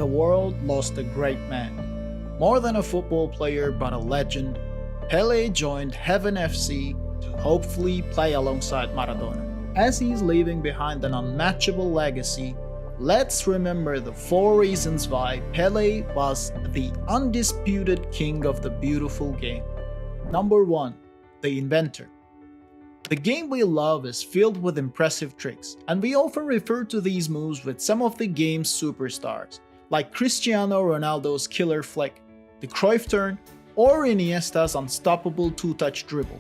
The world lost a great man. More than a football player but a legend, Pele joined Heaven FC to hopefully play alongside Maradona. As he's leaving behind an unmatchable legacy, let's remember the 4 reasons why Pele was the undisputed king of the beautiful game. Number 1. The inventor. The game we love is filled with impressive tricks, and we often refer to these moves with some of the game's superstars, like Cristiano Ronaldo's killer flick, the Cruyff turn, or Iniesta's unstoppable two-touch dribble.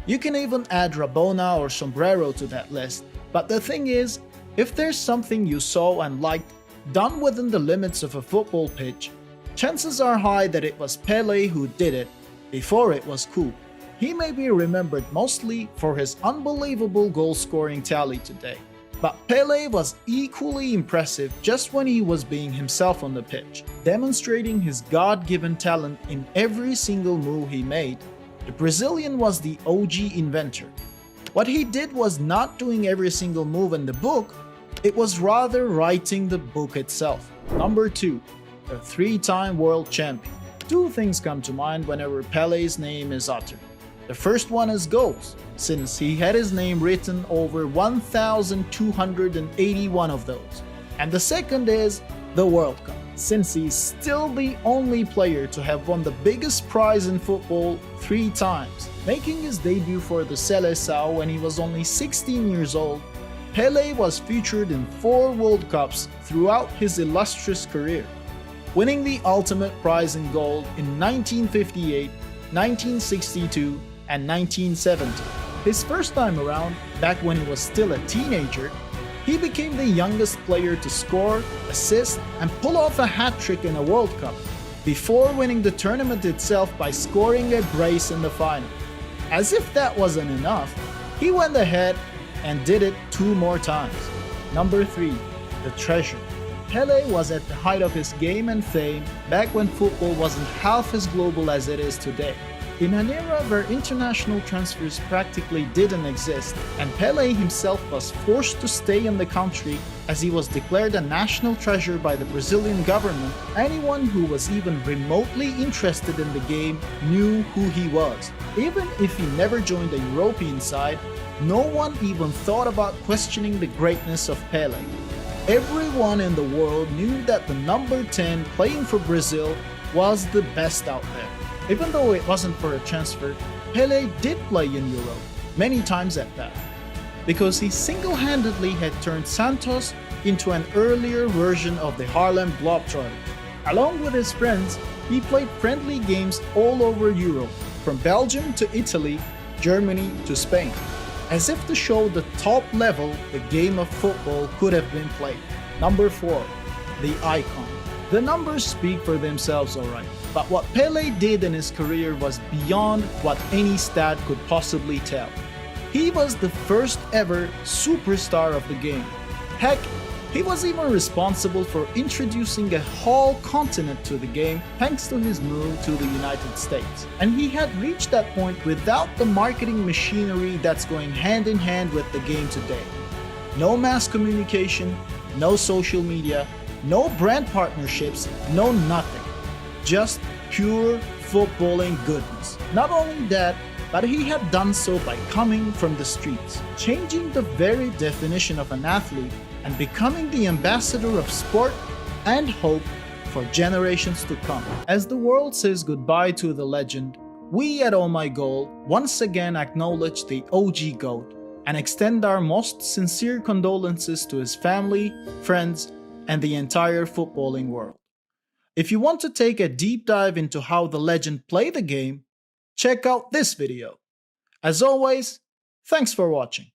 You can even add Rabona or Sombrero to that list, but the thing is, if there's something you saw and liked done within the limits of a football pitch, chances are high that it was Pele who did it before it was cool. He may be remembered mostly for his unbelievable goal-scoring tally today, but Pele was equally impressive just when he was being himself on the pitch, demonstrating his God-given talent in every single move he made. The Brazilian was the OG inventor. What he did was not doing every single move in the book, it was rather writing the book itself. Number 2. The 3-time world champion. 2 things come to mind whenever Pele's name is uttered. The first one is goals, since he had his name written over 1,281 of those. And the second is the World Cup, since he's still the only player to have won the biggest prize in football 3 times. Making his debut for the Seleção when he was only 16 years old, Pele was featured in 4 World Cups throughout his illustrious career, winning the ultimate prize in gold in 1958, 1962, and 1970. His first time around, back when he was still a teenager, he became the youngest player to score, assist, and pull off a hat-trick in a World Cup, before winning the tournament itself by scoring a brace in the final. As if that wasn't enough, he went ahead and did it 2 more times. Number 3. The treasure. Pele was at the height of his game and fame back when football wasn't half as global as it is today. In an era where international transfers practically didn't exist, and Pele himself was forced to stay in the country as he was declared a national treasure by the Brazilian government, anyone who was even remotely interested in the game knew who he was. Even if he never joined a European side, no one even thought about questioning the greatness of Pele. Everyone in the world knew that the number 10 playing for Brazil was the best out there. Even though it wasn't for a transfer, Pele did play in Europe, many times at that, because he single-handedly had turned Santos into an earlier version of the Harlem Globetrotters. Along with his friends, he played friendly games all over Europe, from Belgium to Italy, Germany to Spain, as if to show the top level the game of football could have been played. Number 4. The icon. The numbers speak for themselves alright, but what Pele did in his career was beyond what any stat could possibly tell. He was the first ever superstar of the game. Heck, he was even responsible for introducing a whole continent to the game thanks to his move to the United States. And he had reached that point without the marketing machinery that's going hand in hand with the game today. No mass communication, no social media, no brand partnerships, no nothing. Just pure footballing goodness. Not only that, but he had done so by coming from the streets, changing the very definition of an athlete and becoming the ambassador of sport and hope for generations to come. As the world says goodbye to the legend, we at Oh My Goal once again acknowledge the OG GOAT and extend our most sincere condolences to his family, friends, and the entire footballing world. If you want to take a deep dive into how the legend played the game, check out this video. As always, thanks for watching.